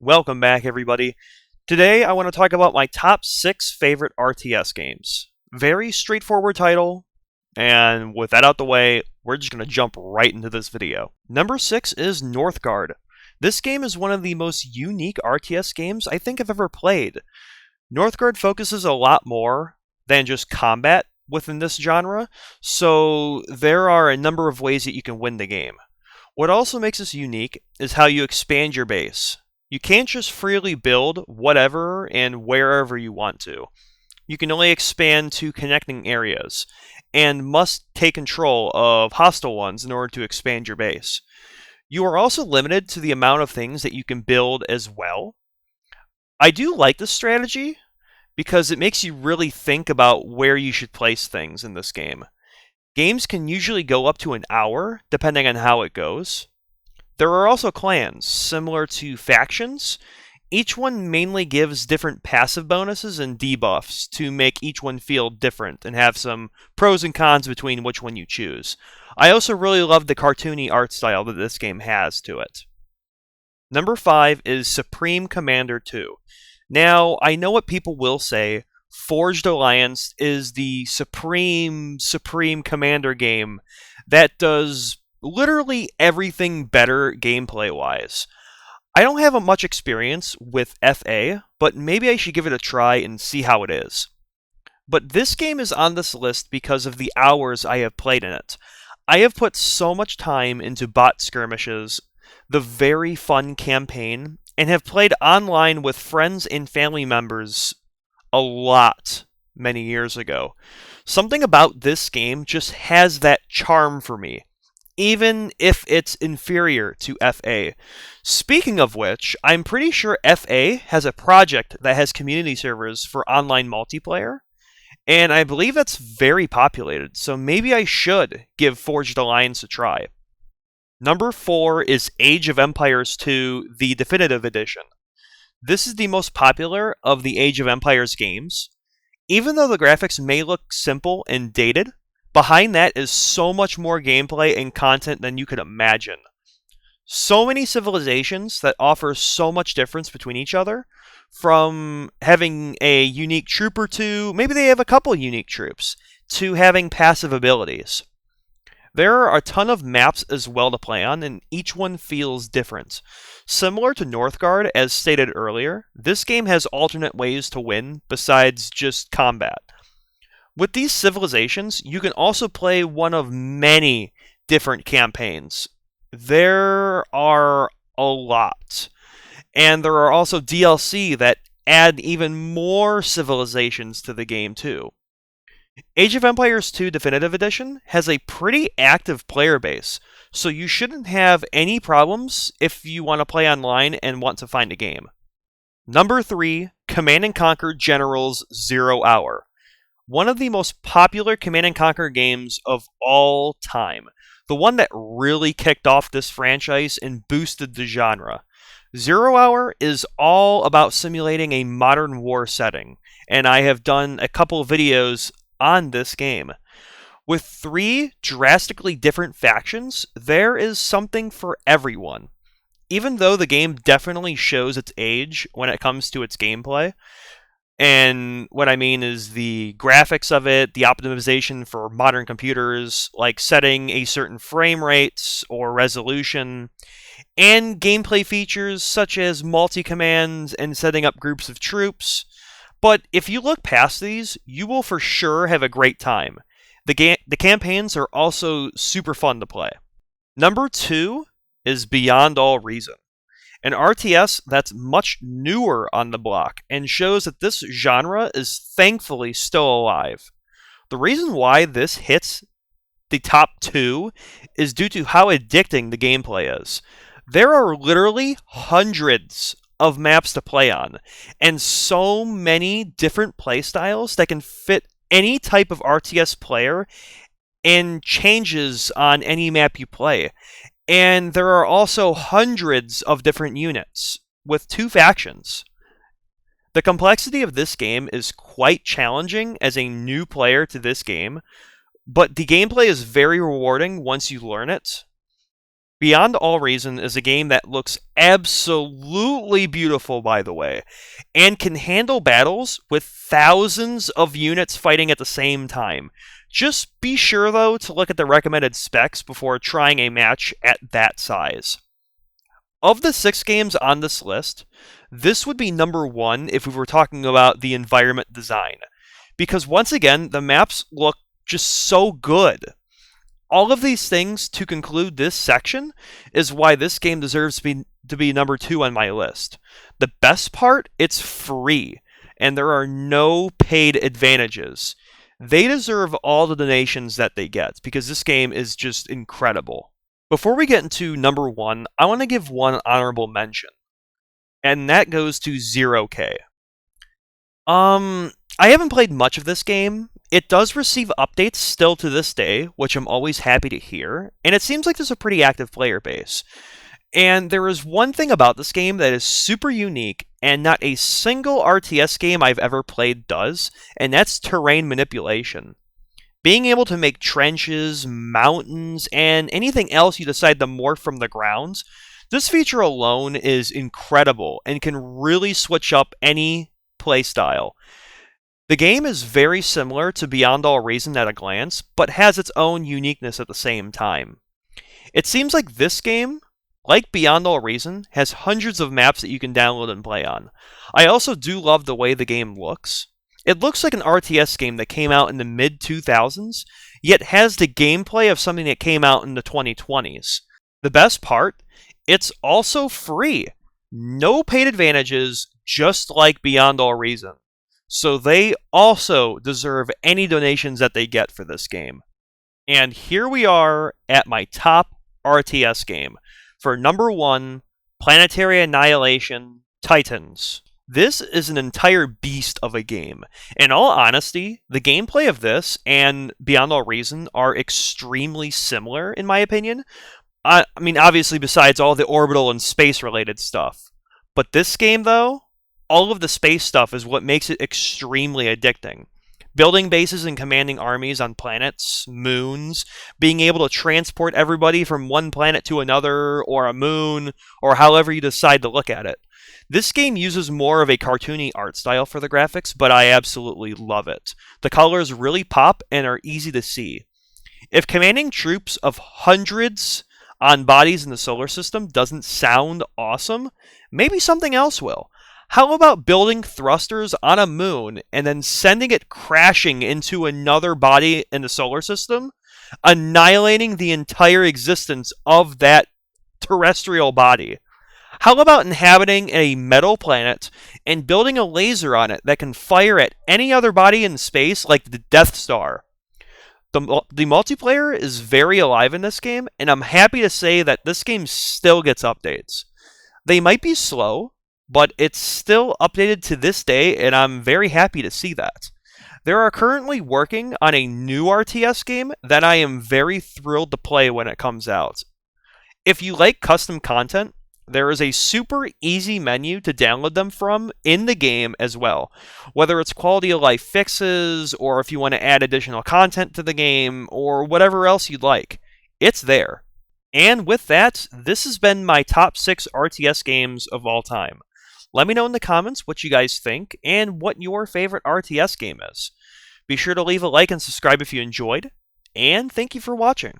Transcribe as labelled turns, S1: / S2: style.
S1: Welcome back, everybody. Today, I want to talk about my top 6 favorite RTS games. Very straightforward title, and with that out the way, we're just going to jump right into this video. Number 6 is Northgard. This game is one of the most unique RTS games I think I've ever played. Northgard focuses a lot more than just combat within this genre, so there are a number of ways that you can win the game. What also makes this unique is how you expand your base. You can't just freely build whatever and wherever you want to. You can only expand to connecting areas, and must take control of hostile ones in order to expand your base. You are also limited to the amount of things that you can build as well. I do like this strategy because it makes you really think about where you should place things in this game. Games can usually go up to an hour, depending on how it goes. There are also clans, similar to factions. Each one mainly gives different passive bonuses and debuffs to make each one feel different and have some pros and cons between which one you choose. I also really love the cartoony art style that this game has to it. Number 5 is Supreme Commander 2. Now, I know what people will say. Forged Alliance is the Supreme Commander game that does literally everything better gameplay-wise. I don't have much experience with FA, but maybe I should give it a try and see how it is. But this game is on this list because of the hours I have played in it. I have put so much time into bot skirmishes, the very fun campaign, and have played online with friends and family members a lot many years ago. Something about this game just has that charm for me, even if it's inferior to FA. Speaking of which, I'm pretty sure FA has a project that has community servers for online multiplayer, and I believe that's very populated, so maybe I should give Forged Alliance a try. Number 4 is Age of Empires 2, the Definitive Edition. This is the most popular of the Age of Empires games. Even though the graphics may look simple and dated, behind that is so much more gameplay and content than you could imagine. So many civilizations that offer so much difference between each other, from having a unique troop or two, maybe they have a couple unique troops, to having passive abilities. There are a ton of maps as well to play on, and each one feels different. Similar to Northgard, as stated earlier, this game has alternate ways to win besides just combat. With these civilizations, you can also play one of many different campaigns. There are a lot. And there are also DLC that add even more civilizations to the game too. Age of Empires 2 Definitive Edition has a pretty active player base, so you shouldn't have any problems if you want to play online and want to find a game. Number 3, Command & Conquer Generals 0 Hour. One of the most popular Command & Conquer games of all time. The one that really kicked off this franchise and boosted the genre. 0 Hour is all about simulating a modern war setting, and I have done a couple of videos on this game. With 3 drastically different factions, there is something for everyone. Even though the game definitely shows its age when it comes to its gameplay, and what I mean is the graphics of it, the optimization for modern computers, like setting a certain frame rates or resolution, and gameplay features such as multi-commands and setting up groups of troops. But if you look past these, you will for sure have a great time. The campaigns are also super fun to play. Number 2 is Beyond All Reason, an RTS that's much newer on the block and shows that this genre is thankfully still alive. The reason why this hits the top 2 is due to how addicting the gameplay is. There are literally hundreds of maps to play on, and so many different playstyles that can fit any type of RTS player and changes on any map you play. And there are also hundreds of different units with 2 factions. The complexity of this game is quite challenging as a new player to this game, but the gameplay is very rewarding once you learn it. Beyond All Reason is a game that looks absolutely beautiful, by the way, and can handle battles with thousands of units fighting at the same time. Just be sure, though, to look at the recommended specs before trying a match at that size. Of the 6 games on this list, this would be number 1 if we were talking about the environment design. Because once again, the maps look just so good. All of these things to conclude this section is why this game deserves to be number 2 on my list. The best part, it's free, and there are no paid advantages. They deserve all the donations that they get, because this game is just incredible. Before we get into number 1, I want to give one honorable mention, and that goes to 0K. I haven't played much of this game. It does receive updates still to this day, which I'm always happy to hear, and it seems like there's a pretty active player base. And there is one thing about this game that is super unique, and not a single RTS game I've ever played does, and that's terrain manipulation. Being able to make trenches, mountains, and anything else you decide to morph from the grounds, this feature alone is incredible and can really switch up any playstyle. The game is very similar to Beyond All Reason at a glance, but has its own uniqueness at the same time. It seems like this game, like Beyond All Reason, has hundreds of maps that you can download and play on. I also do love the way the game looks. It looks like an RTS game that came out in the mid-2000s, yet has the gameplay of something that came out in the 2020s. The best part, it's also free. No paid advantages, just like Beyond All Reason. So they also deserve any donations that they get for this game. And here we are at my top RTS game. For number 1, Planetary Annihilation Titans. This is an entire beast of a game. In all honesty, the gameplay of this and Beyond All Reason are extremely similar, in my opinion. I mean, obviously, besides all the orbital and space-related stuff. But this game, though, all of the space stuff is what makes it extremely addicting. Building bases and commanding armies on planets, moons, being able to transport everybody from one planet to another, or a moon, or however you decide to look at it. This game uses more of a cartoony art style for the graphics, but I absolutely love it. The colors really pop and are easy to see. If commanding troops of hundreds on bodies in the solar system doesn't sound awesome, maybe something else will. How about building thrusters on a moon and then sending it crashing into another body in the solar system, annihilating the entire existence of that terrestrial body? How about inhabiting a metal planet and building a laser on it that can fire at any other body in space like the Death Star? The multiplayer is very alive in this game, and I'm happy to say that this game still gets updates. They might be slow, but it's still updated to this day, and I'm very happy to see that. They are currently working on a new RTS game that I am very thrilled to play when it comes out. If you like custom content, there is a super easy menu to download them from in the game as well. Whether it's quality of life fixes, or if you want to add additional content to the game, or whatever else you'd like, it's there. And with that, this has been my top 6 RTS games of all time. Let me know in the comments what you guys think, and what your favorite RTS game is. Be sure to leave a like and subscribe if you enjoyed, and thank you for watching.